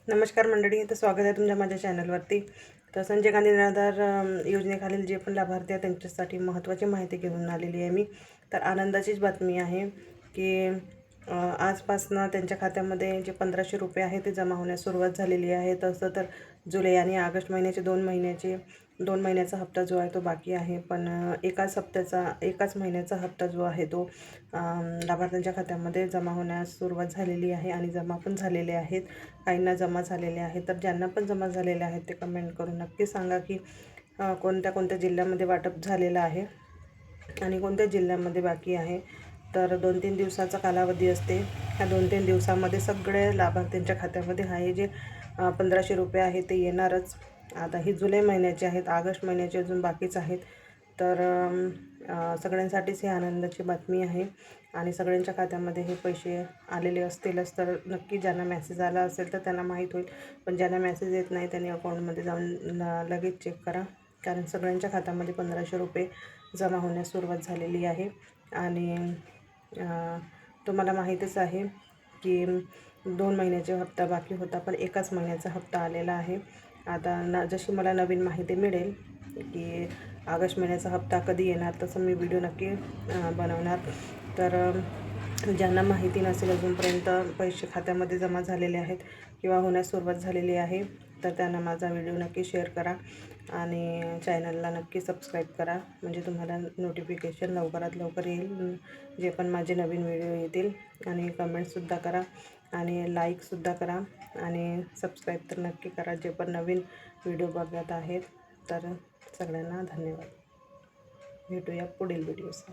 नमस्कार मंडळी, तर स्वागत आहे तुमच्या माझ्या चॅनलवरती. तर संजय गांधी निराधार योजनेखालील जे पण लाभार्थी आहेत त्यांच्यासाठी महत्त्वाची माहिती घेऊन आलेली आहे मी. तर आनंदाचीच बातमी आहे की आजपासनं त्यांच्या खात्यामध्ये जे 1500 रुपये आहे ते जमा होण्यास सुरुवात झालेली आहे. तसं तर जुलै आणि ऑगस्ट महिन्याचे 2 महिन्याचा हप्ता जो आहे तो बाकी आहे. पण एकाच महिन्याचा हप्ता जो आहे तो लाभार्थ्यांच्या खात्यामध्ये जमा होण्यास सुरुवात झालेली आहे आणि जमा पण झालेले आहेत. काहींना जमा झालेले आहेत. तर ज्यांना पण जमा झालेले आहेत ते कमेंट करून नक्की सांगा की कोणत्या कोणत्या जिल्ह्यामध्ये वाटप झालेलं आहे आणि कोणत्या जिल्ह्यामध्ये बाकी आहे. तर 2-3 दिवसाचा कालावधी असते. ह्या 2-3 दिवसामध्ये सगळे लाभार्थ्यांच्या खात्यामध्ये आहे जे 1500 रुपये आहे ते येणारच. आता ही जुलै महिन्याचे आहेत, ऑगस्ट महिन्याचे अजून बाकीच आहेत. तर सगळ्यांसाठीच ही आनंदाची बातमी आहे आणि सगळ्यांच्या खात्यामध्ये हे पैसे आलेले असतीलच. तर नक्की ज्यांना मेसेज आला असेल तर त्यांना माहीत होईल, पण ज्यांना मेसेज येत नाही त्यांनी अकाउंटमध्ये जाऊन लगेच चेक करा, कारण सगळ्यांच्या खात्यामध्ये 1500 रुपये जमा होण्यास सुरुवात झालेली आहे. आणि तुम्हाला माहीतच आहे की 2 महिन्याचा हप्ता बाकी होता, पण एकाच महिन्याचा हप्ता आलेला आहे. आता जशी मला नवीन माहिती मिळेल की ऑगस्ट महिन्याचा हप्ता कधी येणार तसं मी व्हिडिओ नक्की बनवणार. तर ज्यांना माहिती नसेल अजूनपर्यंत पैसे खात्यामध्ये जमा झालेले आहेत किंवा होण्यास सुरुवात झालेली आहे तर त्यांना माझा व्हिडिओ नक्की शेअर करा आणि चॅनलला नक्की सबस्क्राईब करा, म्हणजे तुम्हाला नोटिफिकेशन लवकरात लवकर येईल जे पण माझे नवीन व्हिडिओ येतील. आणि कमेंटसुद्धा करा आणि लाईकसुद्धा करा आणि सबस्क्राईब तर नक्की करा जे पण नवीन व्हिडिओ बघत आहेत. तर सगळ्यांना धन्यवाद. भेटूया पुढील व्हिडिओसह.